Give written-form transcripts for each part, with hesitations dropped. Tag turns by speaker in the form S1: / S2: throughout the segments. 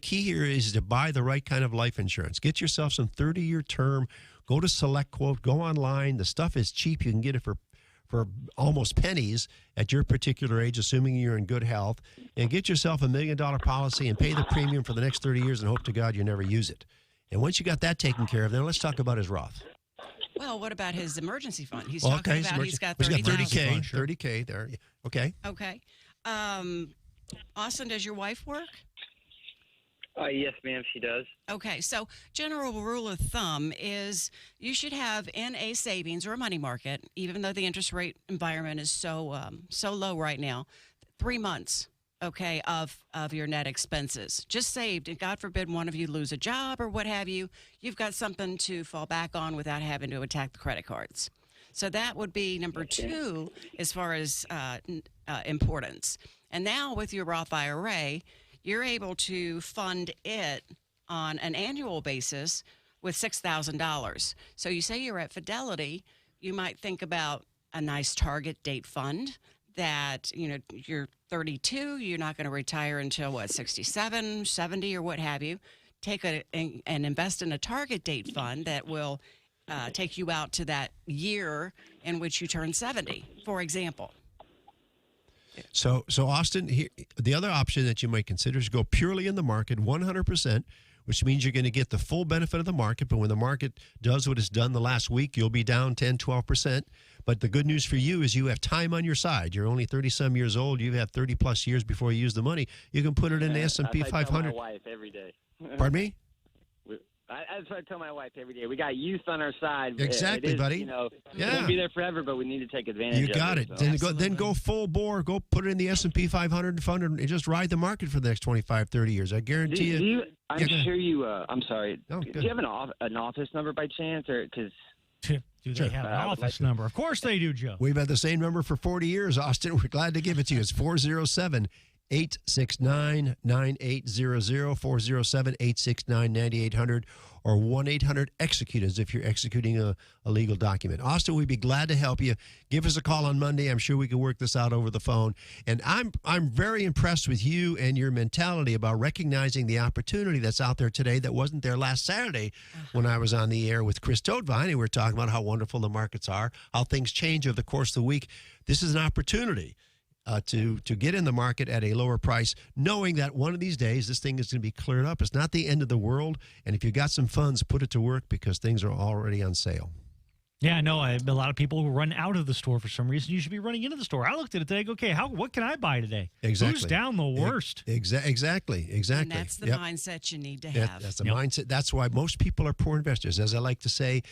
S1: key here is to buy the right kind of life insurance. Get yourself some 30-year term. Go to Select Quote. Go online. The stuff is cheap. You can get it for almost pennies at your particular age, assuming you're in good health. And get yourself a $1 million policy and pay the premium for the next 30 years and hope to God you never use it. And once you got that taken care of, then let's talk about his Roth.
S2: Well, what about his emergency fund? He's talking about he's got
S1: 30K. 30K there. Okay.
S2: Okay. Austin, does your wife work?
S3: Yes, ma'am, she does.
S2: Okay, so general rule of thumb is you should have in a savings or a money market, even though the interest rate environment is so low right now, 3 months, okay, of your net expenses. Just saved, and God forbid one of you lose a job or what have you, you've got something to fall back on without having to attack the credit cards. So that would be number 2 as far as importance. And now with your Roth IRA, you're able to fund it on an annual basis with $6,000. So you say you're at Fidelity, you might think about a nice target date fund that, you're 32, you're not going to retire until, 67, 70, or what have you. Take and invest in a target date fund that will take you out to that year in which you turn 70, for example.
S1: So Austin, the other option that you might consider is go purely in the market, 100%, which means you're going to get the full benefit of the market. But when the market does what it's done the last week, you'll be down 10, 12%. But the good news for you is you have time on your side. You're only 30-some years old. You have 30-plus years before you use the money. You can put it in the S&P 500.
S3: I tell my wife every day.
S1: Pardon me?
S3: That's what I tell my wife every day. We got youth on our side.
S1: Exactly, buddy.
S3: It won't be there forever, but we need to take advantage of it.
S1: You got it.
S3: So.
S1: Then go full bore. Go put it in the S&P 500 fund and just ride the market for the next 25, 30 years. I guarantee you.
S3: I'm sorry.
S1: No,
S3: do you have an office number by chance?
S4: Do they have an office number? Of course they do, Joe.
S1: We've had the same number for 40 years, Austin. We're glad to give it to you. It's 407 869-9800, 407-869-9800, or 1-800-EXECUTE if you're executing a legal document. Austin, we'd be glad to help you. Give us a call on Monday. I'm sure we can work this out over the phone. And I'm very impressed with you and your mentality about recognizing the opportunity that's out there today that wasn't there last Saturday when I was on the air with Chris Toadvine, and we were talking about how wonderful the markets are, how things change over the course of the week. This is an opportunity to get in the market at a lower price, knowing that one of these days this thing is going to be cleared up. It's not the end of the world, and if you got some funds, put it to work because things are already on sale.
S4: Yeah, I know. A lot of people who run out of the store for some reason. You should be running into the store. I looked at it today. Go, okay, what can I buy today?
S1: Exactly.
S4: Who's down the worst?
S1: Exactly.
S2: And that's the mindset you need to have.
S1: That's the mindset. That's why most people are poor investors. As I like to say,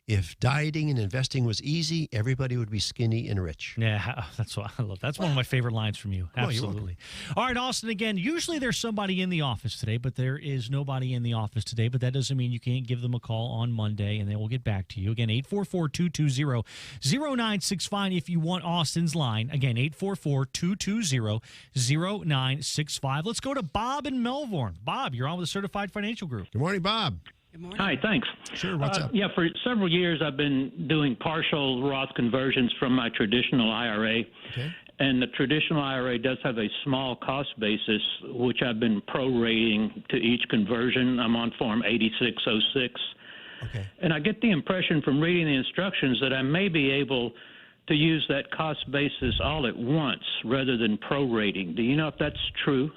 S1: if dieting and investing was easy, everybody would be skinny and rich.
S4: Yeah, that's what I love. That's one of my favorite lines from you. Absolutely. All right, Austin, again, usually there's somebody in the office today, but there is nobody in the office today. But that doesn't mean you can't give them a call on Monday, and they will get back to you. Again, 844-220-0965 if you want Austin's line. Again, 844-220-0965. Let's go to Bob in Melbourne. Bob, you're on with the Certified Financial Group.
S1: Good morning, Bob.
S2: Good morning.
S5: Hi, thanks.
S1: Sure, what's up?
S5: Yeah, for several years I've been doing partial Roth conversions from my traditional IRA.
S1: Okay.
S5: And the traditional IRA does have a small cost basis, which I've been prorating to each conversion. I'm on Form 8606.
S1: Okay.
S5: And I get the impression from reading the instructions that I may be able to use that cost basis all at once rather than prorating. Do you know if that's true?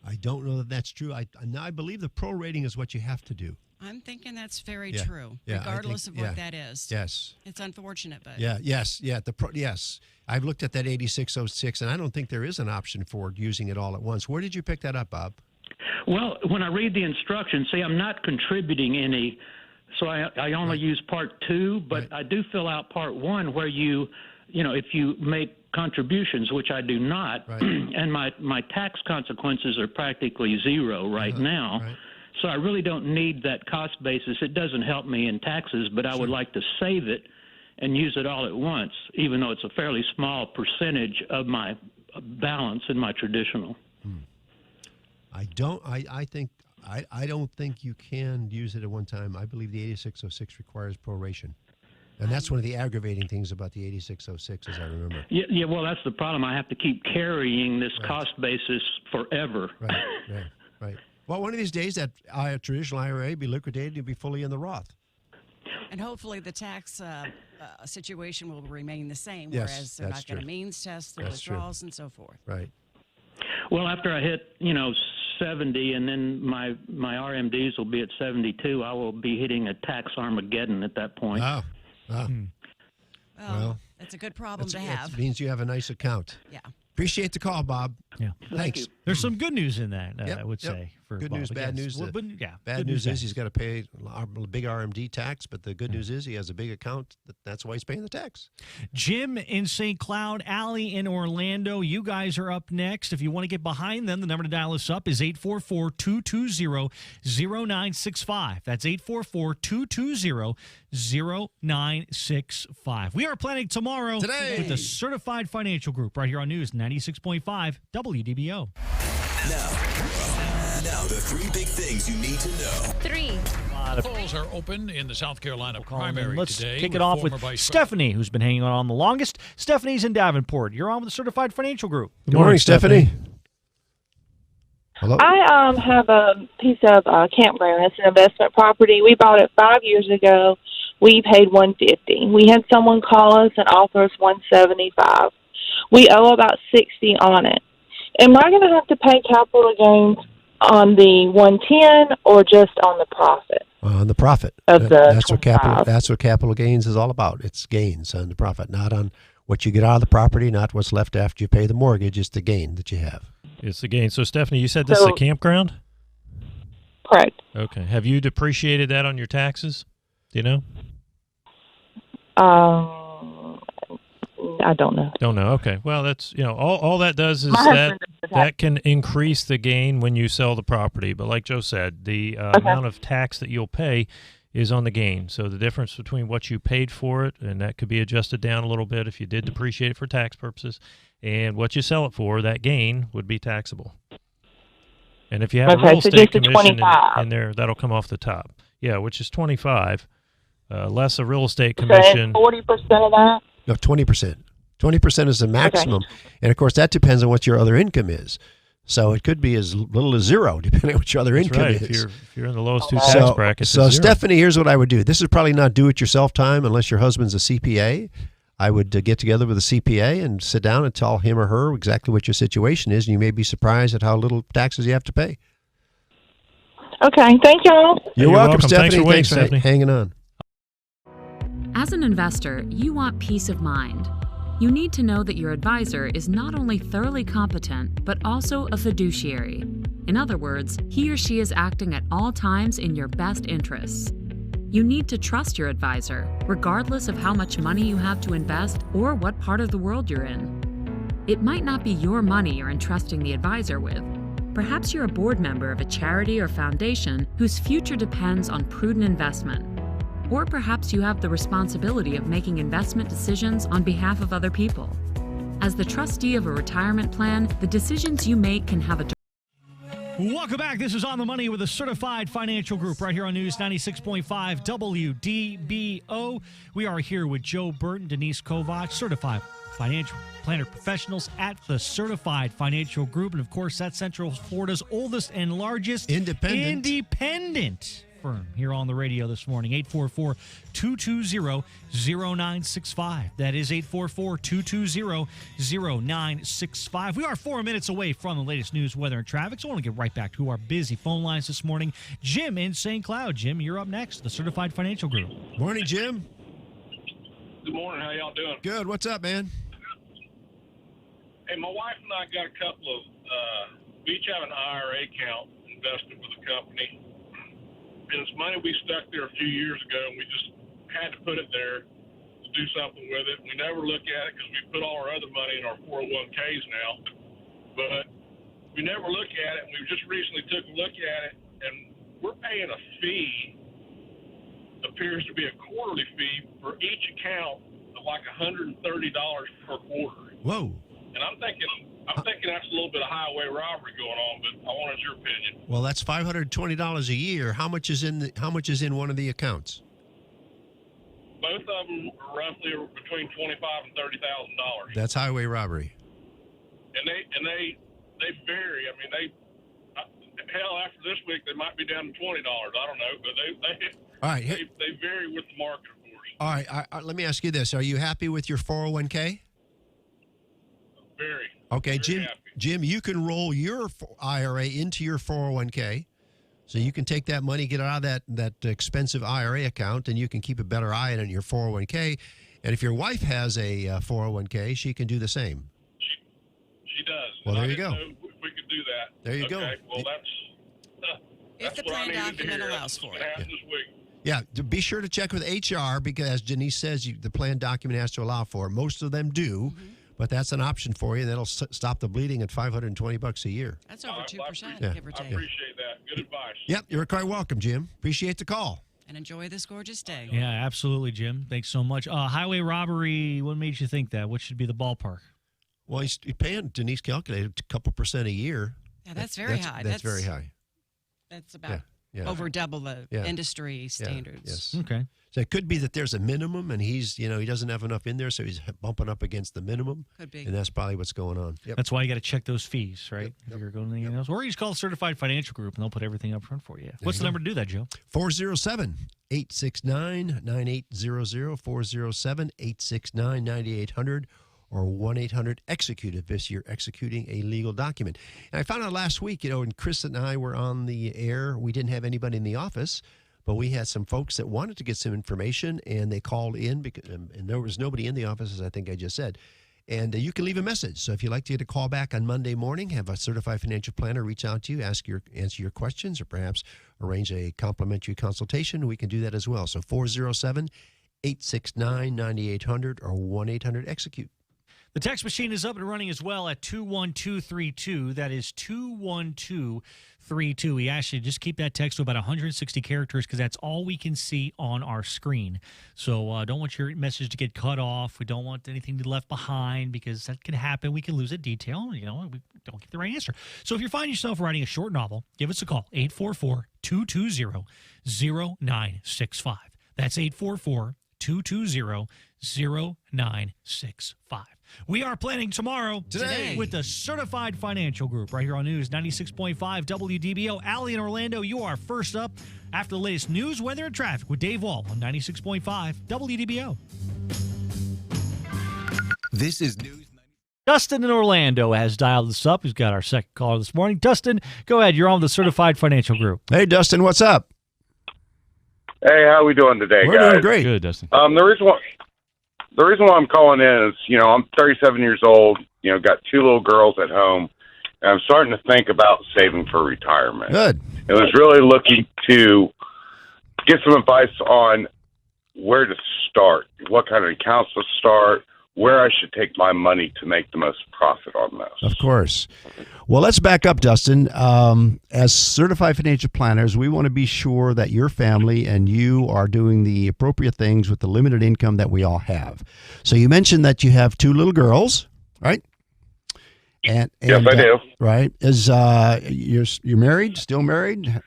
S1: I don't know that that's true. I believe the prorating is what you have to do.
S2: I'm thinking that's very true,
S1: Yeah,
S2: regardless of what that is.
S1: Yes.
S2: It's unfortunate, but...
S1: Yes. I've looked at that 8606, and I don't think there is an option for using it all at once. Where did you pick that up, Bob?
S5: Well, when I read the instructions, see, I'm not contributing any, so I only use Part 2, but I do fill out Part 1 where if you make contributions, which I do not, and my tax consequences are practically zero right now.
S1: Right.
S5: So I really don't need that cost basis. It doesn't help me in taxes, but I would like to save it and use it all at once, even though it's a fairly small percentage of my balance in my traditional.
S1: I don't think you can use it at one time. I believe the 8606 requires proration. And that's one of the aggravating things about the 8606, as I remember.
S5: Yeah, well, that's the problem. I have to keep carrying this cost basis forever.
S1: Right. Well, one of these days, that traditional IRA be liquidated and be fully in the Roth.
S2: And hopefully the tax situation will remain the same,
S1: Yes,
S2: whereas they're
S1: that's
S2: not going to
S1: true.
S2: means test the
S1: That's true.
S2: withdrawals and so forth.
S1: Right.
S5: Well, after I hit 70, and then my RMDs will be at 72, I will be hitting a tax Armageddon at that point.
S1: Oh.
S2: Well, that's a good problem to have.
S1: It means you have a nice account.
S2: Yeah.
S1: Appreciate the call, Bob.
S4: Yeah.
S1: Thanks.
S4: There's some good news in that,
S1: Yep,
S4: I would
S1: yep.
S4: say. For
S1: Good
S4: Bob,
S1: news,
S4: but
S1: bad
S4: yes.
S1: news.
S4: Well, yeah,
S1: Bad
S4: good
S1: news is
S4: bad
S1: he's got to pay a big RMD tax, but the good news is he has a big account. That's why he's paying the tax.
S4: Jim in St. Cloud, Allie in Orlando. You guys are up next. If you want to get behind them, the number to dial us up is 844-220-0965. That's 844-220-0965. We are planning tomorrow
S1: Today.
S4: with the Certified Financial Group right here on News 96.5 WDBO.
S6: Now the three big things you need to know.
S7: Polls are open in the South Carolina
S4: Calling in.
S7: primary
S4: Let's
S7: today.
S4: kick it off with
S7: former Vice
S4: Stephanie, who's been hanging on the longest. Stephanie's in Davenport. You're on with the Certified Financial Group.
S1: Good morning, Stephanie. Hello.
S8: I have a piece of campground. It's an investment property. We bought it 5 years ago. We paid $150. We had someone call us and offer us $175. We owe about $60 on it. Am I going to have to pay capital gains on the 110 or just on the profit?
S1: On the profit.
S8: Of the
S1: That's what
S8: 25.
S1: That's what capital gains is all about. It's gains on the profit, not on what you get out of the property, not what's left after you pay the mortgage. It's the gain that you have.
S9: It's the gain. So, Stephanie, you said this is a campground?
S8: Correct.
S9: Okay. Have you depreciated that on your taxes? Do you know?
S8: I don't know.
S9: Don't know. Okay. Well, that's, all that does is
S8: My husband does
S9: that can increase the gain when you sell the property. But like Joe said, the amount of tax that you'll pay is on the gain. So the difference between what you paid for it, and that could be adjusted down a little bit if you did depreciate it for tax purposes, and what you sell it for, that gain would be taxable. And if you have a real estate commission in there, that'll come off the top. Yeah, which is 25, less a real estate commission.
S8: So 40% of that?
S1: No, 20%. 20% is the maximum. Okay. And, of course, that depends on what your other income is. So it could be as little as zero, depending on what your other income is.
S9: If you're in the lowest two tax brackets,
S1: So, Stephanie, here's what I would do. This is probably not do-it-yourself time unless your husband's a CPA. I would get together with a CPA and sit down and tell him or her exactly what your situation is, and you may be surprised at how little taxes you have to pay.
S8: Okay. Thank y'all.
S1: You're welcome, Stephanie.
S9: Thanks for
S1: hanging on.
S10: As an investor, you want peace of mind. You need to know that your advisor is not only thoroughly competent, but also a fiduciary. In other words, he or she is acting at all times in your best interests. You need to trust your advisor, regardless of how much money you have to invest or what part of the world you're in. It might not be your money you're entrusting the advisor with. Perhaps you're a board member of a charity or foundation whose future depends on prudent investment. Or perhaps you have the responsibility of making investment decisions on behalf of other people. As the trustee of a retirement plan, the decisions you make can have a
S4: Welcome back. This is On the Money with a Certified Financial Group right here on News 96.5 WDBO. We are here with Joe, Bert, and Denise Kovach, Certified Financial Planner Professionals at the Certified Financial Group. And, of course, that's Central Florida's oldest and largest independent firm here on the radio this morning. 844-220-0965. That is 844-220-0965. We are 4 minutes away from the latest news, weather, and traffic, so I want to get right back to our busy phone lines this morning. Jim in St. Cloud. Jim, you're up next, the Certified Financial Group.
S1: Morning, Jim.
S11: Good morning. How y'all doing?
S1: Good. What's up, man?
S11: Hey, my wife and I got a couple of, we each have an IRA account invested with the company. And it's money we stuck there a few years ago, and we just had to put it there to do something with it. We never look at it because we put all our other money in our 401ks now. But we never look at it, and we just recently took a look at it, and we're paying a fee, appears to be a quarterly fee, for each account of like $130 per quarter.
S1: Whoa.
S11: And I'm thinking that's a little bit of highway robbery going on, but I wanted your opinion.
S1: Well, that's $520 a year. How much is in one of the accounts?
S11: Both of them are roughly between $25,000 and $30,000.
S1: That's highway robbery.
S11: And they vary. I mean, hell, after this week, they might be down to $20. I don't know, but
S1: All right.
S11: they vary with the market, of course.
S1: All right. Let me ask you this: are you happy with your 401k?
S11: Very.
S1: Okay,
S11: very happy.
S1: Jim, you can roll your IRA into your 401k. So you can take that money, get it out of that expensive IRA account, and you can keep a better eye on your 401k. And if your wife has a 401k, she can do the same.
S11: She does.
S1: Well,
S11: and
S1: there
S11: I
S1: you
S11: didn't
S1: go.
S11: know if we could do that.
S1: There you go.
S11: Okay, well,
S2: If the
S11: what I
S2: plan
S11: needed to
S2: document
S11: hear.
S2: allows
S11: That's
S2: for
S11: what's
S2: it.
S11: gonna happen this week.
S1: Yeah, be sure to check with HR because, as Denise says, the plan document has to allow for it. Most of them do, but that's an option for you. That'll stop the bleeding at $520 a year.
S2: That's over 2%,
S1: Yeah.
S2: give or
S11: I
S2: take.
S11: appreciate that. Good advice.
S1: Yep, you're quite welcome, Jim. Appreciate the call.
S2: And enjoy this gorgeous day.
S4: Yeah, absolutely, Jim. Thanks so much. Highway robbery, what made you think that? What should be the ballpark?
S1: Well, he's paying, Denise calculated, a couple percent a year.
S2: Yeah, that's very high.
S1: That's very high.
S2: That's about
S1: Yeah.
S2: over double the industry standards.
S1: Yes.
S4: Okay.
S1: So it could be that there's a minimum, and he doesn't have enough in there, so he's bumping up against the minimum.
S2: Could be.
S1: And that's probably what's going on. Yep.
S4: That's why you got to check those fees, right?
S1: Yep.
S4: If you're going to anything else. Or you just call Certified Financial Group, and they'll put everything up front for you. What's the number to do that, Joe?
S1: 407-869-9800, 407-869-9800, or 1-800-EXECUTE if you're executing a legal document. And I found out last week, and Chris and I were on the air. We didn't have anybody in the office, but we had some folks that wanted to get some information, and they called in, and there was nobody in the office, as I think I just said. And you can leave a message. So if you'd like to get a call back on Monday morning, have a certified financial planner reach out to you, answer your questions, or perhaps arrange a complimentary consultation, we can do that as well. So 407-869-9800 or 1-800-EXECUTE.
S4: The text machine is up and running as well at 21232. That is 21232. We ask you to just keep that text to about 160 characters because that's all we can see on our screen. So don't want your message to get cut off. We don't want anything to be left behind because that can happen. We can lose a detail. We don't get the right answer. So if you find yourself writing a short novel, give us a call, 844-220-0965. That's 844-220-0965. We are planning tomorrow
S1: Today.
S4: with the Certified Financial Group right here on News 96.5 WDBO. Allie in Orlando, you are first up after the latest news, weather, and traffic with Dave Wall on 96.5 WDBO.
S6: This is News.
S4: Dustin in Orlando has dialed us up. He's got our second caller this morning. Dustin, go ahead. You're on the Certified Financial Group.
S1: Hey, Dustin, what's up?
S12: Hey, how we doing today,
S1: We're
S12: guys?
S1: doing great.
S9: Good, Dustin.
S12: The reason why I'm calling in is, I'm 37 years old, got two little girls at home, and I'm starting to think about saving for retirement.
S1: Good.
S12: I was really looking to get some advice on where to start, what kind of accounts to start, where I should take my money to make the most profit on this.
S1: Of course. Well, let's back up, Dustin. As certified financial planners, we want to be sure that your family and you are doing the appropriate things with the limited income that we all have. So you mentioned that you have two little girls, right? And
S12: yes, I do.
S1: Right. Is you're married? Still married?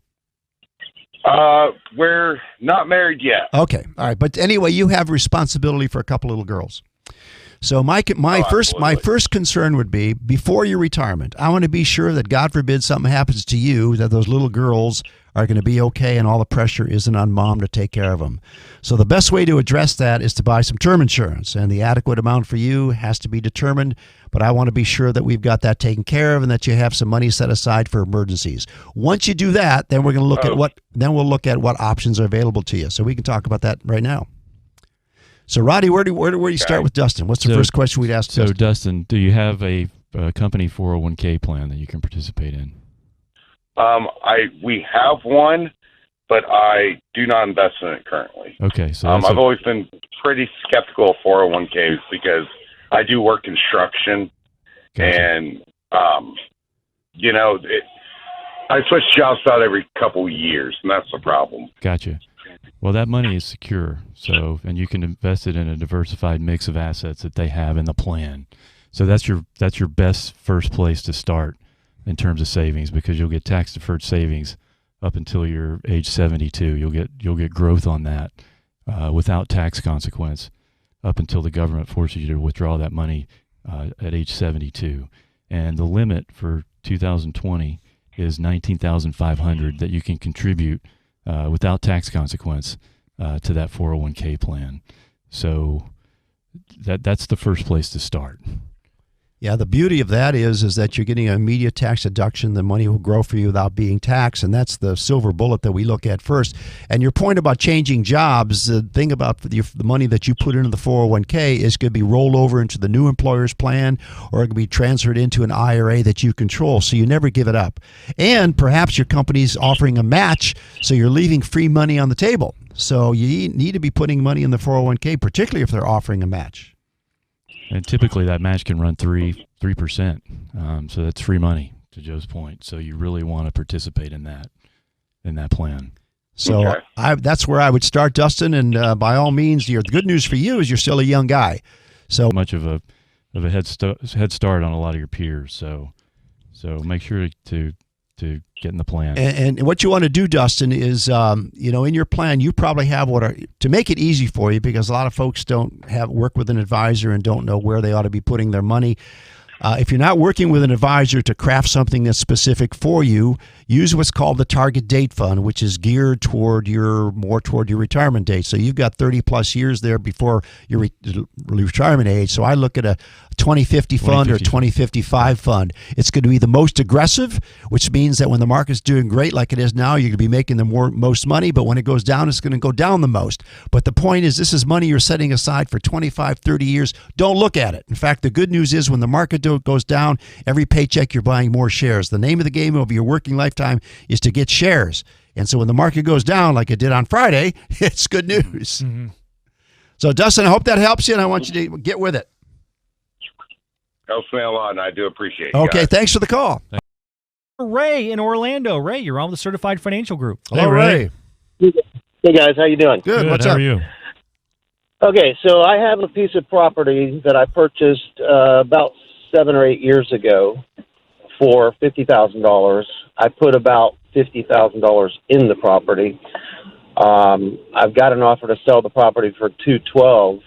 S12: We're not married yet.
S1: Okay. All right. But anyway, you have responsibility for a couple little girls. So my first concern would be before your retirement, I want to be sure that God forbid something happens to you, that those little girls are going to be okay and all the pressure isn't on mom to take care of them. So the best way to address that is to buy some term insurance, and the adequate amount for you has to be determined, but I want to be sure that we've got that taken care of and that you have some money set aside for emergencies. Once you do that, then we're going to look we'll look at what options are available to you. So we can talk about that right now. So, Roddy, where do you start with Dustin? What's the first question we'd ask Dustin?
S9: So, Dustin, do you have a company 401k plan that you can participate in?
S12: We have one, but I do not invest in it currently.
S9: Okay, so
S12: I've always been pretty skeptical of 401ks because I do work construction, and I switch jobs out every couple of years, and that's the problem.
S9: Gotcha. Well, that money is secure, and you can invest it in a diversified mix of assets that they have in the plan. So that's your best first place to start in terms of savings, because you'll get tax deferred savings up until you're age 72. You'll get growth on that without tax consequence up until the government forces you to withdraw that money at age 72. And the limit for 2020
S13: is $19,500 that you can contribute without tax consequence to that 401k plan. So that's the first place to start.
S1: Yeah, the beauty of that is that you're getting an immediate tax deduction. The money will grow for you without being taxed, and that's the silver bullet that we look at first. And your point about changing jobs, the thing about the money that you put into the 401k is going to be rolled over into the new employer's plan, or it can be transferred into an IRA that you control, so you never give it up. And perhaps your company's offering a match, so you're leaving free money on the table. So you need to be putting money in the 401k, particularly if they're offering a match.
S13: And typically that match can run 3%. So that's free money, to Joe's point. So you really want to participate in that plan.
S1: So that's where I would start, Dustin. And by all means, the good news for you is you're still a young guy. So
S13: much of a head start on a lot of your peers. So make sure to get in the plan.
S1: And what you want to do, Dustin, is in your plan you probably have to make it easy for you, because a lot of folks don't work with an advisor and don't know where they ought to be putting their money. If you're not working with an advisor to craft something that's specific for you, use what's called the target date fund, which is geared toward your retirement date. So you've got 30 plus years there before your retirement age. So I look at a 2050 fund or 2055 fund. It's going to be the most aggressive, which means that when the market's doing great like it is now, you're going to be making the most money. But when it goes down, it's going to go down the most. But the point is, this is money you're setting aside for 25, 30 years. Don't look at it. In fact, the good news is when the market goes down, every paycheck you're buying more shares. The name of the game of your working lifetime is to get shares. And so when the market goes down like it did on Friday, it's good news. Mm-hmm. So Dustin, I hope that helps you, and I want you to get with it.
S12: Helps me a lot, and I do appreciate it.
S1: Okay,
S12: guys.
S1: Thanks for the call.
S4: Ray in Orlando. Ray, you're on the Certified Financial Group.
S1: Hello, Ray.
S14: Hey, guys. How you doing?
S1: Good. What's
S9: How
S1: up?
S9: are you?
S14: Okay, so I have a piece of property that I purchased about 7 or 8 years ago for $50,000. I put about $50,000 in the property. I've got an offer to sell the property for $212,000.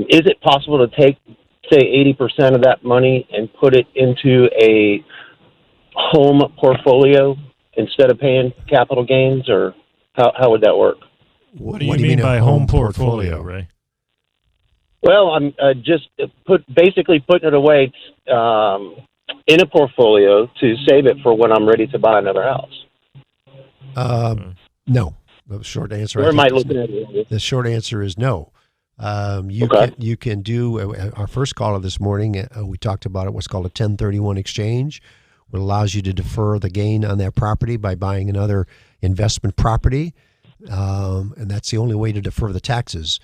S14: Is it possible to take, say, 80% of that money and put it into a home portfolio instead of paying capital gains, or how would that work?
S9: What do you mean by home portfolio, Ray?
S14: Well, I'm just basically putting it away in a portfolio to save it for when I'm ready to buy another house.
S1: No. The short answer.
S14: Where am I looking at it?
S1: The short answer is no. You can do our first caller this morning. We talked about it. What's called a 1031 exchange, what allows you to defer the gain on that property by buying another investment property, and that's the only way to defer the taxes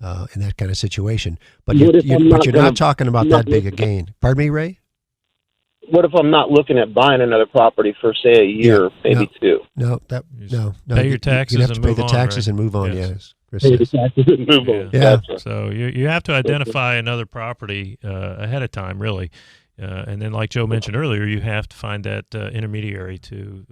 S1: in that kind of situation. But you're not talking about that big a gain. Pardon me, Ray?
S14: What if I'm not looking at buying another property for, say, a year, maybe two?
S1: No.
S9: Pay your taxes.
S1: You have to pay the taxes
S9: right?
S1: and move on.
S9: Yes.
S14: Pay the taxes and move on.
S1: Yeah.
S14: Gotcha.
S9: So you have to identify another property ahead of time, really, and then, like Joe mentioned earlier, you have to find that intermediary to.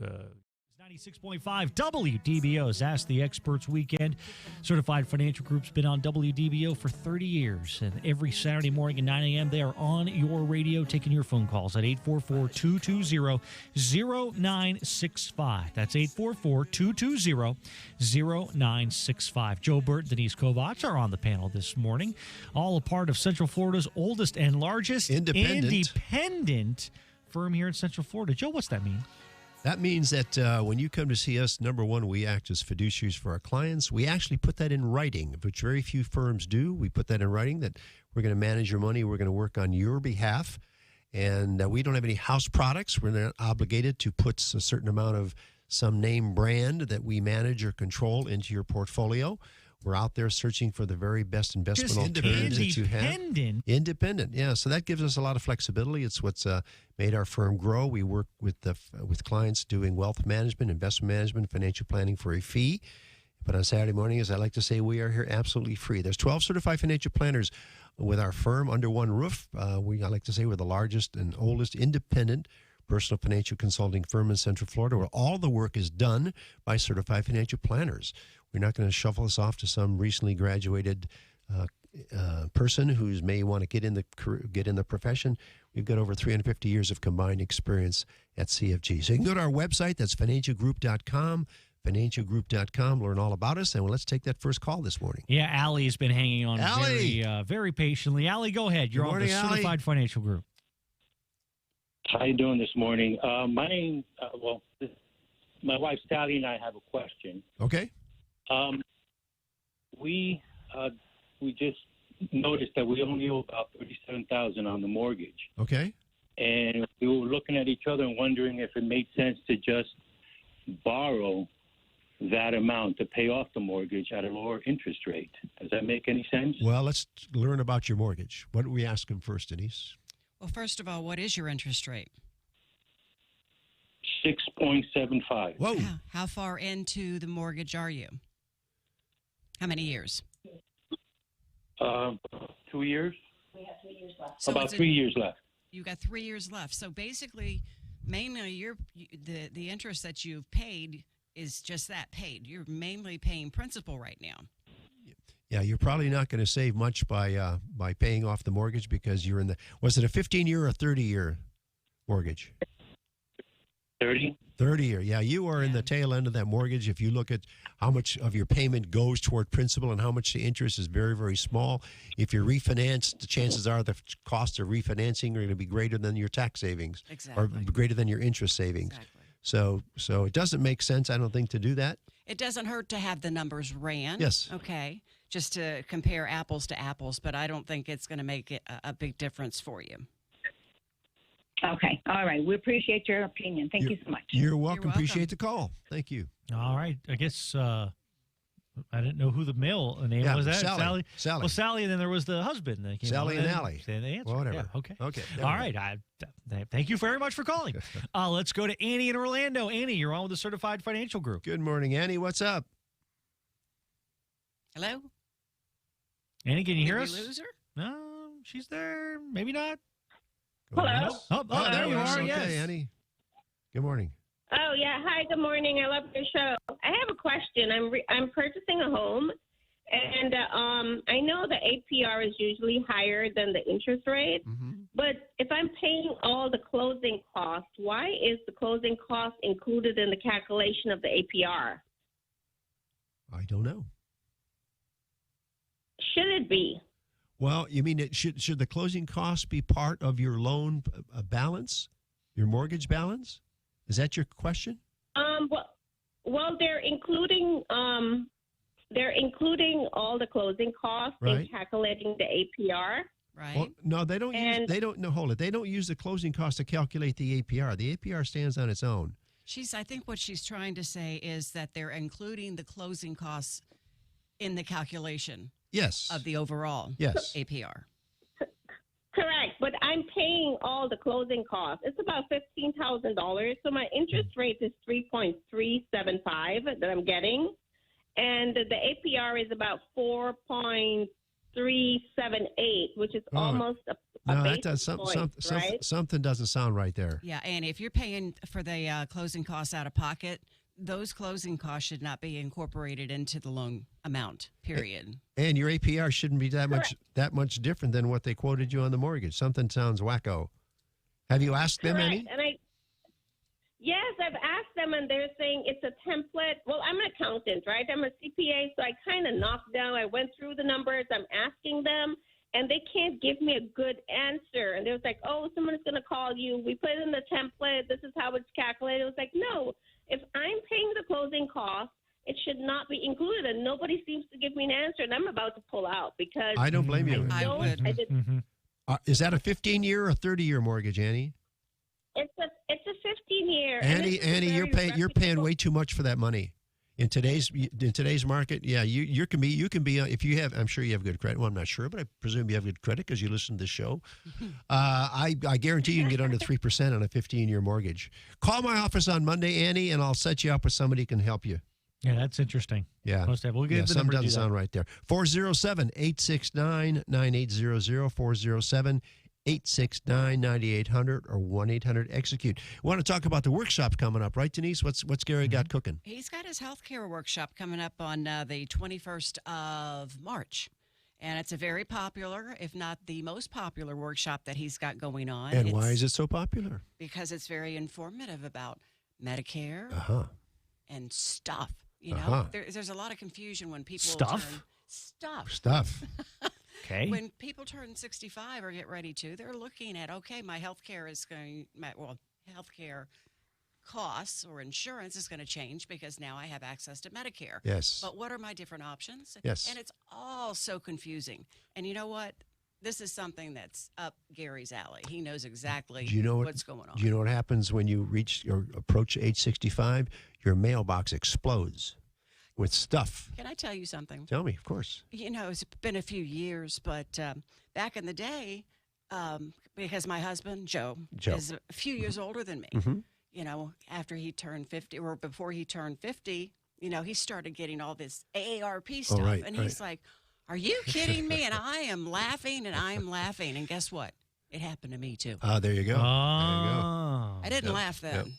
S4: 96.5 WDBO's Ask the Experts weekend. Certified Financial Group's been on WDBO for 30 years. And every Saturday morning at 9 a.m., they are on your radio taking your phone calls at 844-220-0965. That's 844-220-0965. Joe, Bert, Denise, Kovach are on the panel this morning. All a part of Central Florida's oldest and largest independent firm here in Central Florida. Joe, what's that mean?
S1: That means that when you come to see us, number one, we act as fiduciaries for our clients. We actually put that in writing, which very few firms do. We put that in writing that we're going to manage your money. We're going to work on your behalf. And we don't have any house products. We're not obligated to put a certain amount of some name brand that we manage or control into your portfolio. We're out there searching for the very best investment alternatives that you have. Independent, yeah. So that gives us a lot of flexibility. It's what's made our firm grow. We work with clients doing wealth management, investment management, financial planning for a fee. But on Saturday morning, as I like to say, we are here absolutely free. There's 12 certified financial planners with our firm under one roof. I like to say we're the largest and oldest independent personal financial consulting firm in Central Florida, where all the work is done by certified financial planners. We're not going to shuffle this off to some recently graduated person who may want to get in the profession. We've got over 350 years of combined experience at CFG. So you can go to our website. That's financialgroup.com. Financialgroup.com. Learn all about us. And let's take that first call this morning.
S4: Yeah, Allie has been hanging on
S1: Allie.
S4: very patiently. Allie, go ahead. You're
S1: Good morning,
S4: on the Certified Financial Group.
S15: How you doing this morning? My name, my wife Sally and I have a question.
S1: Okay.
S15: We just noticed that we only owe about $37,000 on the mortgage,
S1: Okay.
S15: and we were looking at each other and wondering if it made sense to just borrow that amount to pay off the mortgage at a lower interest rate. Does that make any sense?
S1: Well, let's learn about your mortgage. What do we ask them first, Denise?
S2: Well, first of all, what is your interest rate?
S15: 6.75.
S1: Whoa.
S2: How far into the mortgage are you? How many years?
S15: 2 years.
S2: We have 3 years left.
S15: About 3 years left.
S2: You got 3 years left. So basically, mainly the interest that you've paid is just that, paid. You're mainly paying principal right now.
S1: Yeah, you're probably not going to save much by paying off the mortgage because you're in the. Was it a 15-year or 30-year mortgage?
S15: 30.
S1: 30-year. Yeah, you are in the tail end of that mortgage. If you look at how much of your payment goes toward principal and how much the interest is very, very small. If you're refinanced, the chances are the cost of refinancing are going to be greater than your tax savings, or greater than your interest savings. So it doesn't make sense, I don't think, to do that.
S2: It doesn't hurt to have the numbers ran.
S1: Yes.
S2: Okay. Just to compare apples to apples, but I don't think it's going to make a big difference for you.
S16: Okay. All right. We appreciate your opinion. Thank you so much.
S1: You're welcome. Appreciate the call. Thank you.
S4: All right. I guess I didn't know who the male name was. That
S1: Sally.
S4: Well, Sally, and then there was the husband. That came
S1: Sally
S4: on
S1: and Allie.
S4: They answered.
S1: Well, whatever.
S4: Yeah, okay.
S1: Okay.
S4: All right. Thank you very much for calling. Let's go to Annie in Orlando. Annie, you're on with the Certified Financial Group.
S1: Good morning, Annie. What's up?
S2: Hello?
S4: Annie, can you hear
S2: Did
S4: us?
S2: we lose her?
S4: No, she's there. Maybe not.
S16: Hello?
S4: Oh, there you are.
S1: Okay,
S4: Yes.
S1: Annie. Good morning.
S17: Oh yeah, hi. Good morning. I love your show. I have a question. I'm purchasing a home, and I know the APR is usually higher than the interest rate. But if I'm paying all the closing costs, why is the closing cost included in the calculation of the APR?
S1: I don't know.
S17: Should it be?
S1: Well, you mean should the closing costs be part of your loan balance, your mortgage balance? Is that your question?
S17: Well, they're including all the closing costs in
S1: Right.
S17: calculating the APR.
S2: Right.
S1: Well, no, they don't use.
S17: And-
S1: They don't. No, hold it. They don't use the closing cost to calculate the APR. The APR stands on its own.
S2: I think what she's trying to say is that they're including the closing costs in the calculation
S1: Yes.
S2: of the overall
S1: Yes.
S2: APR.
S17: Correct, but I'm paying all the closing costs. It's about $15,000. So my interest rate is 3.375 that I'm getting, and the APR is about 4.378, which is almost a
S1: No, that
S17: basis
S1: does
S17: point, right?
S1: something doesn't sound right there.
S2: Yeah, and if you're paying for the closing costs out of pocket, those closing costs should not be incorporated into the loan amount, period.
S1: And your APR shouldn't be that much different than what they quoted you on the mortgage. Something sounds wacko. Have you asked them any?
S17: And yes, I've asked them, and they're saying it's a template. Well, I'm an accountant, right? I'm a CPA, so I kind of knocked down. I went through the numbers. I'm asking them, and they can't give me a good answer. And they was like, oh, someone's going to call you. We put it in the template. This is how it's calculated. It was like, no, if I'm paying the closing costs, it should not be included. And nobody seems to give me an answer, and I'm about to pull out because
S1: I don't blame you.
S2: I would.
S1: Is that a 15-year or 30-year mortgage, Annie?
S17: It's a 15-year.
S1: Annie, you're paying way too much for that money. In today's market, yeah, you can be if you have, I'm sure you have good credit. Well, I'm not sure, but I presume you have good credit because you listen to this show. I guarantee you can get under 3% on a 15-year mortgage. Call my office on Monday, Annie, and I'll set you up with somebody who can help you.
S4: Yeah, that's interesting.
S1: Yeah.
S4: We'll give the
S1: something
S4: number to
S1: doesn't
S4: do that.
S1: sound right there. 407-869-9800, 407-869-9800, or 1-800-EXECUTE. We want to talk about the workshop coming up, right, Denise? What's Gary got cooking?
S2: He's got his healthcare workshop coming up on the 21st of March. And it's a very popular, if not the most popular workshop that he's got going on.
S1: And why is it so popular?
S2: Because it's very informative about Medicare and stuff. You know, there's a lot of confusion when people
S1: Stuff.
S4: Okay.
S2: When people turn 65 or get ready to, they're looking at, okay, my health care is going, health care costs or insurance is going to change because now I have access to Medicare.
S1: Yes.
S2: But what are my different options?
S1: Yes.
S2: And it's all so confusing. And you know what? This is something that's up Gary's alley. He knows exactly what's going on.
S1: Do you know what happens when you reach or approach age 65? Your mailbox explodes with stuff.
S2: Can I tell you something?
S1: Tell me, of course.
S2: You know, it's been a few years, but back in the day, because my husband, Joe, is a few years older than me, you know, after he turned 50 or before he turned 50, you know, he started getting all this AARP stuff. And he's like, are you kidding me? And I am laughing and I'm laughing. And guess what? It happened to me too.
S1: There you go.
S2: I didn't laugh then.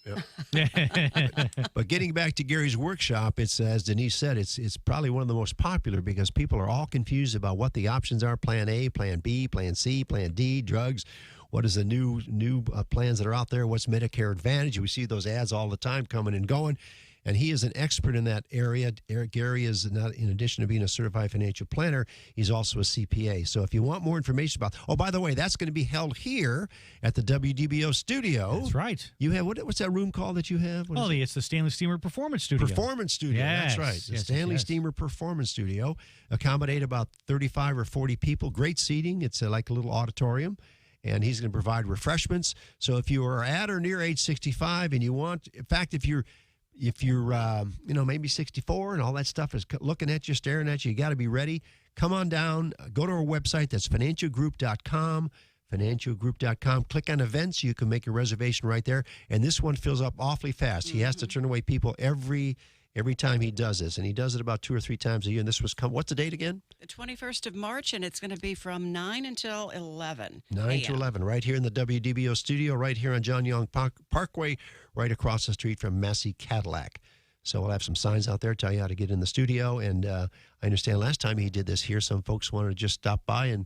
S1: But getting back to Gary's workshop, it's as Denise said, it's probably one of the most popular because people are all confused about what the options are: Plan A, Plan B, Plan C, Plan D, drugs. What is the new plans that are out there? What's Medicare Advantage? We see those ads all the time coming and going. And he is an expert in that area. Gary is not, in addition to being a certified financial planner, he's also a CPA. So if you want more information about, by the way, that's going to be held here at the WDBO studio.
S4: That's right.
S1: You have what's that room called that you have?
S4: It's the Stanley Steamer Performance Studio.
S1: Performance Studio.
S4: Yes,
S1: That's right. The Stanley Steamer Performance Studio. Accommodate about 35 or 40 people. Great seating. It's like a little auditorium. And he's going to provide refreshments. So if you are at or near age 65 and you want, in fact, if you're maybe 64 and all that stuff is looking at you, staring at you, you got to be ready. Come on down. Go to our website. That's financialgroup.com. Financialgroup.com. Click on events. You can make a reservation right there. And this one fills up awfully fast. He has to turn away people every time he does this. And he does it about 2 or 3 times a year. And this was what's the date again?
S2: The 21st of March, and it's going to be from 9 until 11.
S1: 9 to 11, right here in the WDBO studio, right here on John Young Parkway, right across the street from Massey Cadillac. So we'll have some signs out there tell you how to get in the studio. And I understand last time he did this here, some folks wanted to just stop by and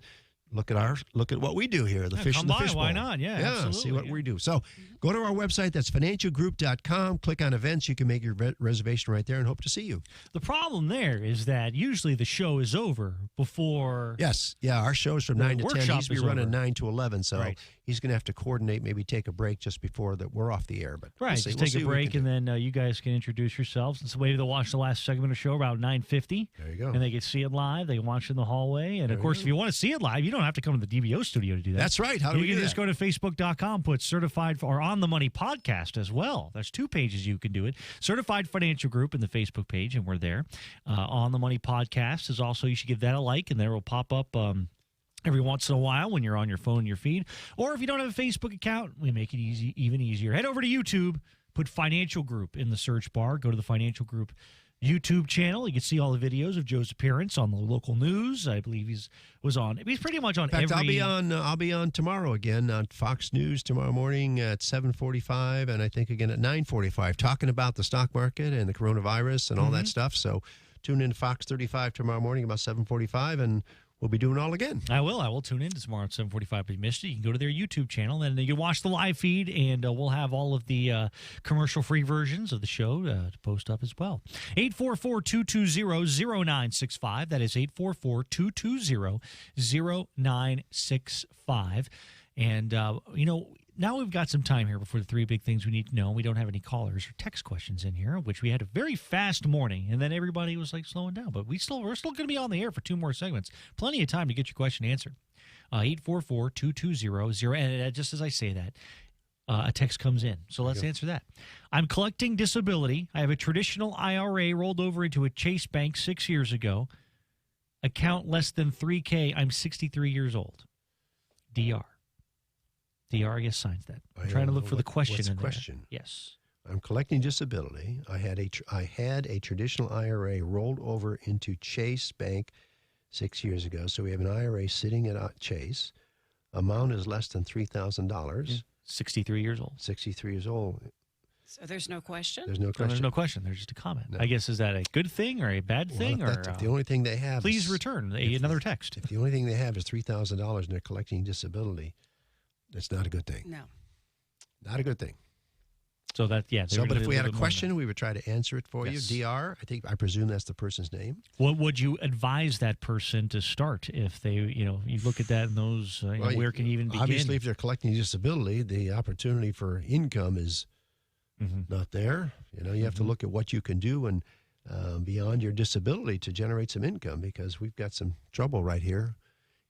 S1: look at what we do here, the fish and the fish bowl.
S4: Why not? Yeah, absolutely.
S1: See what we do. So go to our website. That's financialgroup.com. Click on events. You can make your reservation right there and hope to see you.
S4: The problem there is that usually the show is over before.
S1: Yes. Yeah, our show is from 9 to 10. He's going to be running 9 to 11. So he's going to have to coordinate, maybe take a break just before that we're off the air. But
S4: just take a break, and then you guys can introduce yourselves. And so maybe they'll watch the last segment of the show around 9:50.
S1: There you go.
S4: And they can see it live. They can watch it in the hallway. And, of course, if you want to see it live, you don't have to come to the DBO studio to do that.
S1: That's right. How do we do
S4: You can
S1: that?
S4: just go to Facebook.com, put Certified or On the Money Podcast as well. There's 2 pages you can do it. Certified Financial Group in the Facebook page, and we're there. On the Money Podcast is also, you should give that a like, and there will pop up every once in a while when you're on your phone, your feed. Or if you don't have a Facebook account, we make it even easier. Head over to YouTube, put Financial Group in the search bar, go to the Financial Group YouTube channel. You can see all the videos of Joe's appearance on the local news. I believe he's pretty much on
S1: In fact,
S4: every.
S1: I'll be on tomorrow again on Fox News tomorrow morning at 7:45, and I think again at 9:45, talking about the stock market and the coronavirus and all that stuff. So tune in to Fox 35 tomorrow morning about 7:45, and we'll be doing it all again.
S4: I will tune in tomorrow at 7:45. If you missed it, you can go to their YouTube channel, and you can watch the live feed, and we'll have all of the commercial-free versions of the show to post up as well. 844-220-0965. That is 844-220-0965. And, now we've got some time here before the 3 big things we need to know. We don't have any callers or text questions in here, which we had a very fast morning, and then everybody was like slowing down. But we're still going to be on the air for 2 more segments. Plenty of time to get your question answered. 844-220-0. And just as I say that, a text comes in. So let's answer that. I'm collecting disability. I have a traditional IRA rolled over into a Chase Bank 6 years ago. Account less than $3K. I'm 63 years old. DR. DR, I guess, signs that. I'm trying to look for the question
S1: what's
S4: in
S1: the
S4: there.
S1: question?
S4: Yes.
S1: I'm collecting disability. I had a traditional IRA rolled over into Chase Bank 6 years ago. So we have an IRA sitting at Chase. Amount is less than $3,000.
S4: 63 years old.
S1: 63 years old.
S2: So there's no question?
S1: There's no
S4: So
S1: question.
S4: there's no question. There's just a comment.
S1: No.
S4: I guess, is that a good thing or a bad thing?
S1: Well,
S4: Or
S1: if the only thing they have
S4: please
S1: is,
S4: return another text.
S1: If the only thing they have is $3,000 and they're collecting disability, that's not a good thing.
S2: No.
S1: Not a good thing.
S4: So that, yeah.
S1: So, but if we had a question, we would try to answer it for
S4: Yes.
S1: you. DR, I presume that's the person's name.
S4: What would you advise that person to start if they, you look at that and those, where can you even begin?
S1: Obviously, if they're collecting disability, the opportunity for income is not there. You have to look at what you can do and beyond your disability to generate some income, because we've got some trouble right here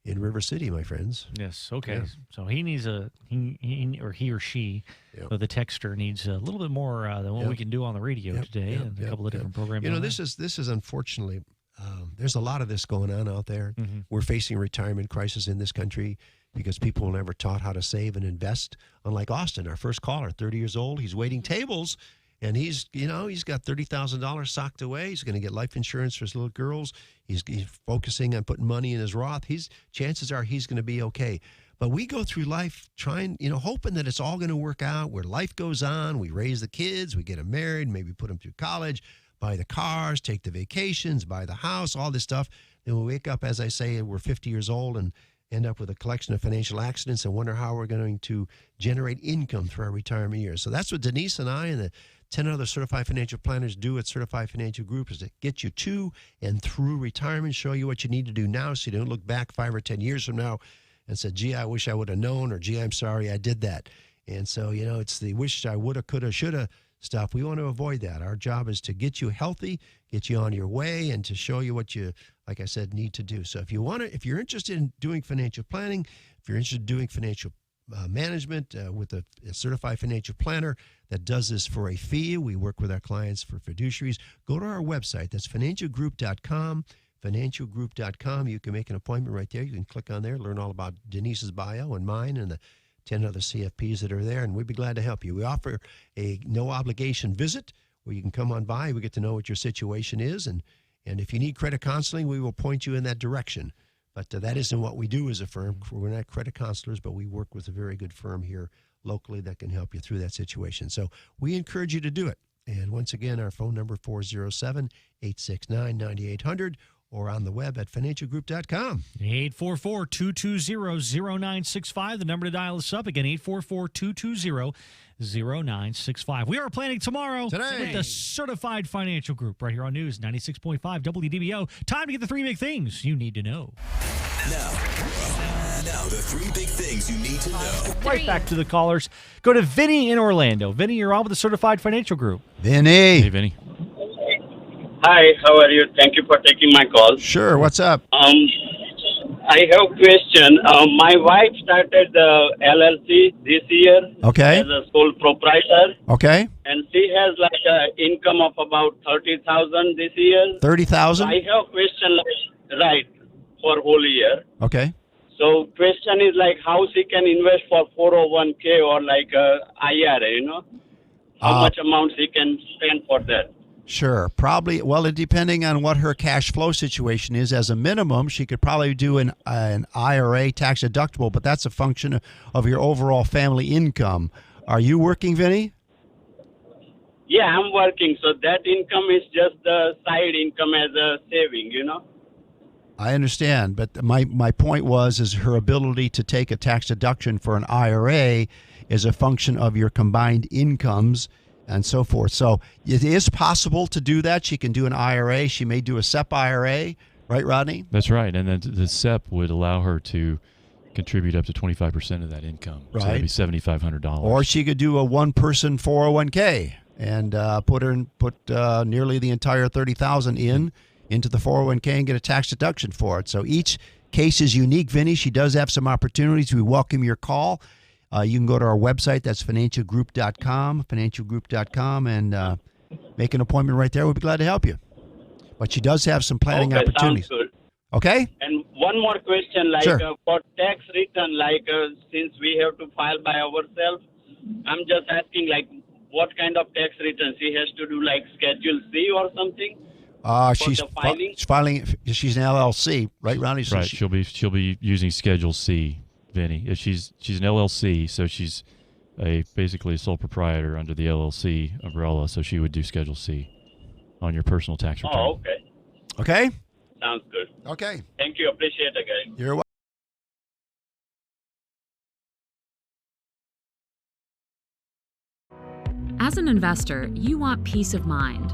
S1: in River City, my friends.
S4: Yes. Okay.
S1: Yeah.
S4: So he needs he or she,
S1: Yep.
S4: the texter needs a little bit more than what we can do on the radio today, and a couple of different programs.
S1: This is unfortunately, there's a lot of this going on out there. We're facing a retirement crisis in this country because people were never taught how to save and invest. Unlike Austin, our first caller, 30 years old, he's waiting tables. And he's got $30,000 socked away. He's going to get life insurance for his little girls. He's focusing on putting money in his Roth. Chances are he's going to be okay. But we go through life trying, hoping that it's all going to work out, where life goes on. We raise the kids, we get them married, maybe put them through college, buy the cars, take the vacations, buy the house, all this stuff. Then we wake up, as I say, we're 50 years old and end up with a collection of financial accidents and wonder how we're going to generate income through our retirement years. So that's what Denise and I and the 10 other certified financial planners do at Certified Financial Group, is to get you to and through retirement, show you what you need to do now so you don't look back 5 or 10 years from now and say, gee, I wish I would have known, or gee, I'm sorry I did that. And so, it's the wish I woulda, coulda, shoulda stuff. We want to avoid that. Our job is to get you healthy, get you on your way, and to show you what you, like I said, need to do. So if you're interested in doing financial planning, if you're interested in doing financial management with a certified financial planner that does this for a fee, we work with our clients for fiduciaries. Go to our website. That's financialgroup.com. Financialgroup.com. You can make an appointment right there. You can click on there, learn all about Denise's bio and mine and the 10 other CFPs that are there, and we'd be glad to help you. We offer a no-obligation visit where you can come on by. We get to know what your situation is, and if you need credit counseling, we will point you in that direction. But that isn't what we do as a firm. We're not credit counselors, but we work with a very good firm here locally that can help you through that situation. So we encourage you to do it. And once again, our phone number 407-869-9800, or on the web at financialgroup.com.
S4: 844-220-0965. The number to dial us up again, 844-220-0965. We are planning tomorrow
S1: Today
S4: with the Certified Financial Group right here on News 96.5 WDBO. Time to get the 3 big things you need to know.
S6: Now, the 3 big things you need to know.
S4: Right back to the callers. Go to Vinny in Orlando. Vinny, you're on with the Certified Financial Group.
S1: Vinny.
S13: Hey, Vinny.
S18: Hi, how are you? Thank you for taking my call.
S1: Sure, what's up?
S18: I have a question. My wife started the LLC this year
S1: Okay.
S18: as a sole proprietor,
S1: Okay.
S18: and she has like an income of about 30,000 this year.
S1: 30,000?
S18: I have a question, right, for whole year.
S1: Okay.
S18: So question is like how she can invest for 401k or like IRA, how much amount she can spend for that.
S1: Sure. Probably, well, depending on what her cash flow situation is, as a minimum, she could probably do an IRA tax deductible, but that's a function of your overall family income. Are you working, Vinny?
S18: Yeah, I'm working. So that income is just the side income as a saving,
S1: I understand, but my point is her ability to take a tax deduction for an IRA is a function of your combined incomes and so forth. So it is possible to do that. She can do an IRA. She may do a SEP IRA, right, Rodney?
S13: That's right. And then the SEP would allow her to contribute up to 25% of that income.
S1: Right.
S13: So that'd be $7,500.
S1: Or she could do a one-person 401k and put nearly the entire $30,000 into the 401k and get a tax deduction for it. So each case is unique, Vinny. She does have some opportunities. We welcome your call. You can go to our website. That's financialgroup.com, and make an appointment right there. We'd be glad to help you. But she does have some planning opportunities.
S18: Sounds good.
S1: Okay?
S18: And one more question,
S1: Sure.
S18: For tax return, since we have to file by ourselves, I'm just asking, what kind of tax return? She has to do, Schedule C or something?
S1: She's filing. She's an LLC, right, Ronnie? So
S13: Right. She'll be using Schedule C, Vinny. If she's an LLC, so she's basically a sole proprietor under the LLC umbrella, so she would do Schedule C on your personal tax return.
S18: Oh, okay.
S1: Okay?
S18: Sounds good.
S1: Okay.
S18: Thank you. Appreciate it, guys.
S1: You're welcome.
S10: As an investor, you want peace of mind.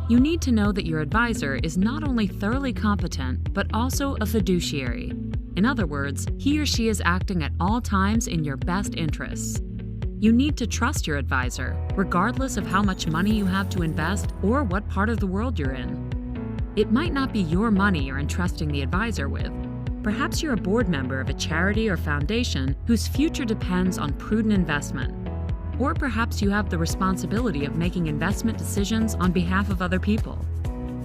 S10: You need to know that your advisor is not only thoroughly competent, but also a fiduciary. In other words, he or she is acting at all times in your best interests. You need to trust your advisor, regardless of how much money you have to invest or what part of the world you're in. It might not be your money you're entrusting the advisor with. Perhaps you're a board member of a charity or foundation whose future depends on prudent investment. Or perhaps you have the responsibility of making investment decisions on behalf of other people.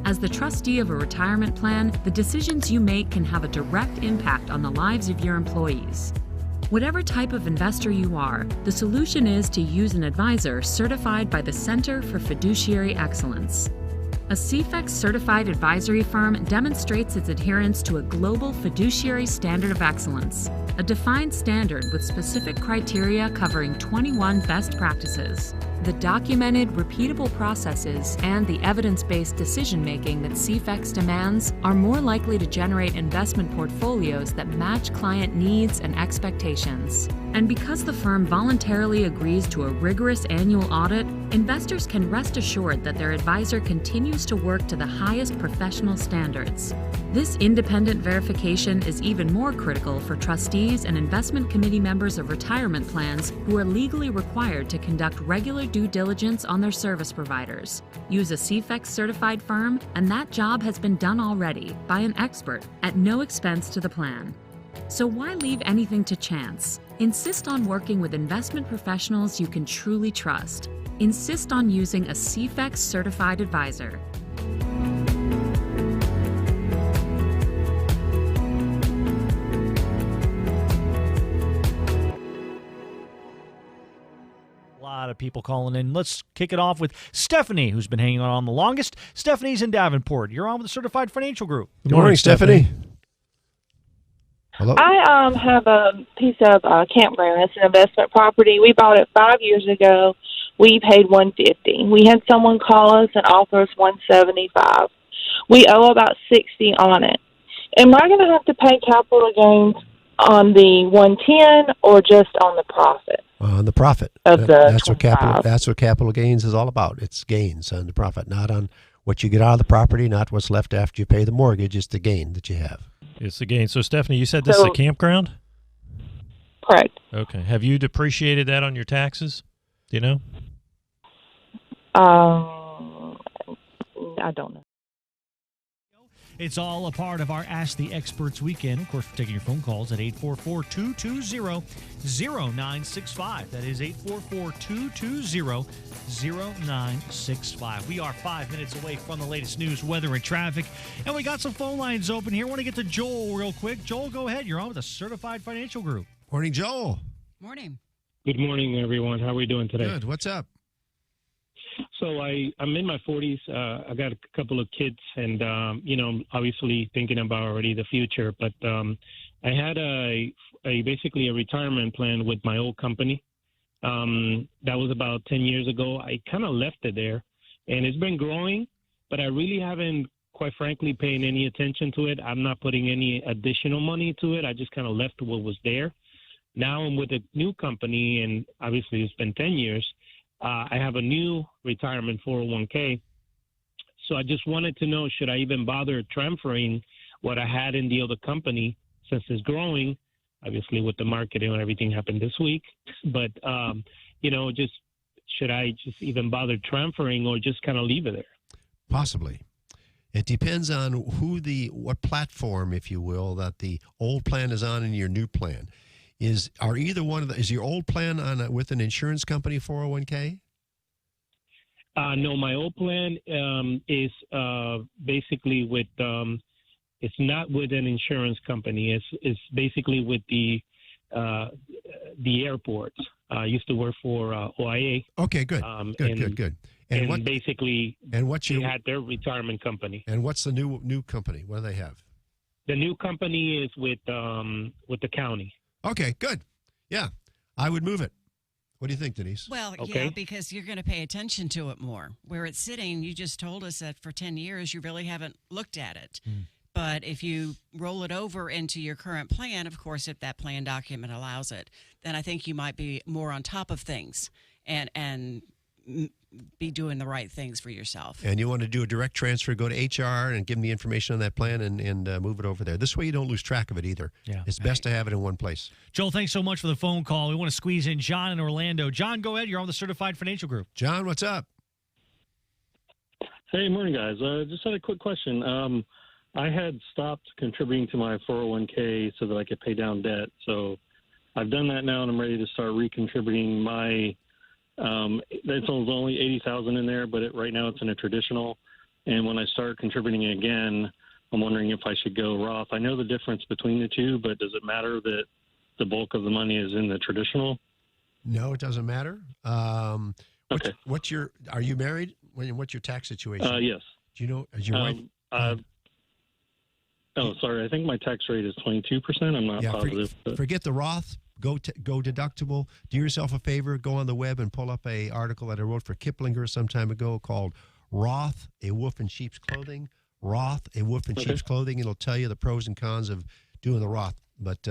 S10: As the trustee of a retirement plan, the decisions you make can have a direct impact on the lives of your employees. Whatever type of investor you are, the solution is to use an advisor certified by the Center for Fiduciary Excellence. A CFEX certified advisory firm demonstrates its adherence to a global fiduciary standard of excellence, a defined standard with specific criteria covering 21 best practices. The documented, repeatable processes and the evidence-based decision-making that CFEX demands are more likely to generate investment portfolios that match client needs and expectations. And because the firm voluntarily agrees to a rigorous annual audit, investors can rest assured that their advisor continues to work to the highest professional standards. This independent verification is even more critical for trustees and investment committee members of retirement plans who are legally required to conduct regular due diligence on their service providers. Use a CFEX certified firm, and that job has been done already by an expert at no expense to the plan. So why leave anything to chance? Insist on working with investment professionals you can truly trust. Insist on using a CFEX certified advisor.
S4: A lot of people calling in. Let's kick it off with Stephanie, who's been hanging on the longest. Stephanie's in Davenport. You're on with the Certified Financial Group.
S1: Good morning, Stephanie. Hello.
S8: I have a piece of campground. It's an investment property. We bought it 5 years ago. We paid $150. We had someone call us and offer us $175. We owe about $60 on it. Am I going to have to pay capital gains on the $110 or just on the profit?
S1: On the profit. That's what capital gains is all about. It's gains on the profit, not on what you get out of the property, not what's left after you pay the mortgage. It's the gain that you have.
S9: It's the gain. So, Stephanie, you said this is a campground?
S8: Correct.
S9: Okay. Have you depreciated that on your taxes? Do you know?
S8: I don't know.
S4: It's all a part of our Ask the Experts weekend. Of course, we're taking your phone calls at 844-220-0965. That is 844-220-0965. We are 5 minutes away from the latest news, weather, and traffic. And we got some phone lines open here. I want to get to Joel real quick. Joel, go ahead. You're on with a Certified Financial Group.
S1: Morning, Joel.
S2: Morning.
S19: Good morning, everyone. How are we doing today?
S1: Good. What's up?
S19: So I'm in my 40s. I got a couple of kids, and obviously thinking about already the future. But I had basically a retirement plan with my old company. That was about 10 years ago. I kind of left it there, and it's been growing, but I really haven't, quite frankly, paying any attention to it. I'm not putting any additional money to it. I just kind of left what was there. Now I'm with a new company, and obviously it's been 10 years. I have a new retirement 401k. So I just wanted to know, should I even bother transferring what I had in the other company since it's growing, obviously with the market and everything happened this week. But, just should I just even bother transferring or just kind of leave it there?
S1: Possibly. It depends on what platform, if you will, that the old plan is on and your new plan. Is your old plan on with an insurance company 401k?
S19: No, my old plan is basically with it's not with an insurance company. It's basically with the airports. I used to work for OIA.
S1: Okay, good. Good.
S19: And what's they had their retirement company.
S1: And what's the new company? What do they have?
S19: The new company is with the county.
S1: Okay, good. Yeah, I would move it. What do you think, Denise?
S2: Well,
S19: Okay.
S2: yeah, because you're going to pay attention to it more. Where it's sitting, you just told us that for 10 years you really haven't looked at it. But if you roll it over into your current plan, of course, if that plan document allows it, then I think you might be more on top of things and be doing the right things for yourself.
S1: And you want to do a direct transfer, go to HR and give them the information on that plan and move it over there. This way you don't lose track of it either.
S4: Yeah.
S1: It's best to have it in one place.
S4: Joel, thanks so much for the phone call. We want to squeeze in John in Orlando. John, go ahead. You're on the Certified Financial Group.
S1: John, what's up?
S19: Hey, morning, guys. Just had a quick question. I had stopped contributing to my 401k so that I could pay down debt. So I've done that now, and I'm ready to start recontributing my. There's only 80,000 in there, but right now it's in a traditional. And when I start contributing again, I'm wondering if I should go Roth. I know the difference between the two, but does it matter that the bulk of the money is in the traditional?
S1: No, it doesn't matter.
S19: Okay.
S1: Are you married? What's your tax situation?
S19: Yes.
S1: Do you know, is your wife?
S19: Oh, sorry. I think my tax rate is 22%. I'm not positive.
S1: Forget the Roth. Go deductible. Do yourself a favor. Go on the web and pull up a article that I wrote for Kiplinger some time ago called Roth, a Wolf in Sheep's Clothing. Roth, a Wolf in Sheep's Clothing. It'll tell you the pros and cons of doing the Roth. But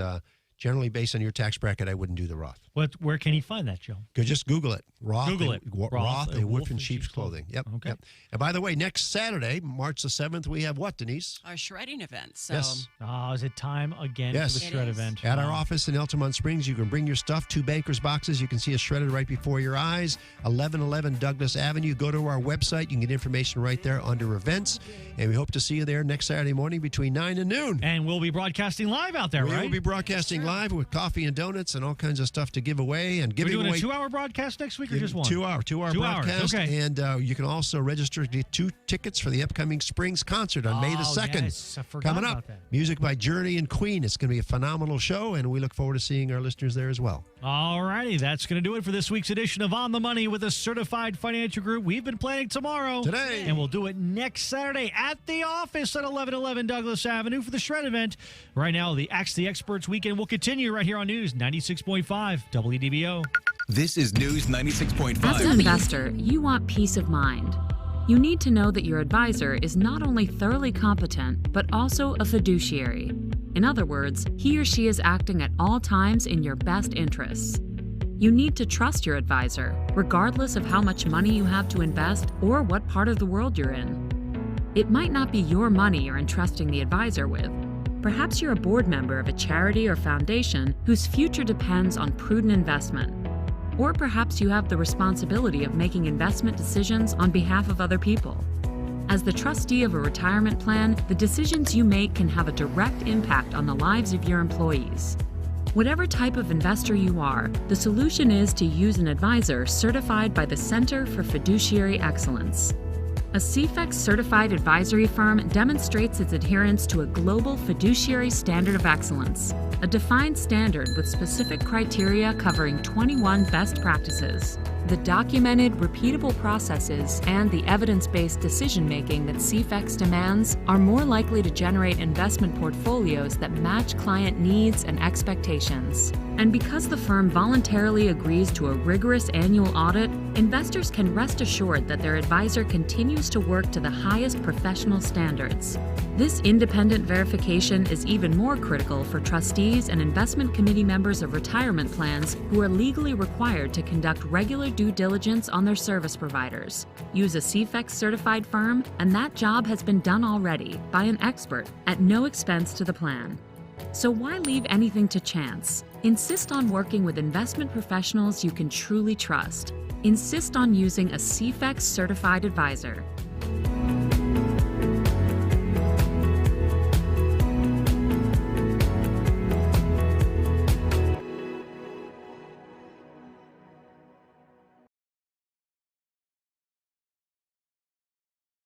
S1: generally, based on your tax bracket, I wouldn't do the Roth.
S4: Where can he find that, Joe?
S1: Just Google it. Roth,
S4: Google it.
S1: Roth, a Wolf in Sheep's Clothing. Yep.
S4: Okay.
S1: Yep. And by the way, next Saturday, March the 7th, we have what, Denise?
S2: Our shredding event. So
S1: Yes.
S4: Oh, is it time again for the shred event?
S1: At our office in Altamont Springs, you can bring your stuff, 2 Bankers boxes. You can see us shredded right before your eyes. 1111 Douglas Avenue. Go to our website. You can get information right there under events. And we hope to see you there next Saturday morning between 9 and noon.
S4: And we'll be broadcasting live out there, right?
S1: We'll be broadcasting live with coffee and donuts and all kinds of stuff to give away. And
S4: We're
S1: giving
S4: doing
S1: away
S4: a 2-hour broadcast next week or just one?
S1: 2 hour broadcast.
S4: Okay.
S1: And you can also register to get 2 tickets for the upcoming Springs concert on May the 2nd.
S4: Yes, I forgot
S1: Coming
S4: about
S1: up.
S4: that.
S1: Music by Journey and Queen. It's going to be a phenomenal show, and we look forward to seeing our listeners there as well.
S4: All righty, that's going to do it for this week's edition of On the Money with a Certified Financial Group. We've been planning tomorrow.
S1: Today.
S4: And we'll do it next Saturday at the office at 1111 Douglas Avenue for the Shred event. Right now, the Ask the Experts weekend will continue right here on News 96.5 WDBO.
S6: This is News 96.5.
S10: As an investor, you want peace of mind. You need to know that your advisor is not only thoroughly competent, but also a fiduciary. In other words, he or she is acting at all times in your best interests. You need to trust your advisor, regardless of how much money you have to invest or what part of the world you're in. It might not be your money you're entrusting the advisor with. Perhaps you're a board member of a charity or foundation whose future depends on prudent investment. Or perhaps you have the responsibility of making investment decisions on behalf of other people. As the trustee of a retirement plan, the decisions you make can have a direct impact on the lives of your employees. Whatever type of investor you are, the solution is to use an advisor certified by the Center for Fiduciary Excellence. A CFEX certified advisory firm demonstrates its adherence to a global fiduciary standard of excellence, a defined standard with specific criteria covering 21 best practices. The documented, repeatable processes and the evidence-based decision-making that CFEX demands are more likely to generate investment portfolios that match client needs and expectations. And because the firm voluntarily agrees to a rigorous annual audit, investors can rest assured that their advisor continues to work to the highest professional standards. This independent verification is even more critical for trustees and investment committee members of retirement plans who are legally required to conduct regular due diligence on their service providers. Use a CFEX certified firm, and that job has been done already by an expert at no expense to the plan. So why leave anything to chance? Insist on working with investment professionals you can truly trust. Insist on using a CFEX certified advisor.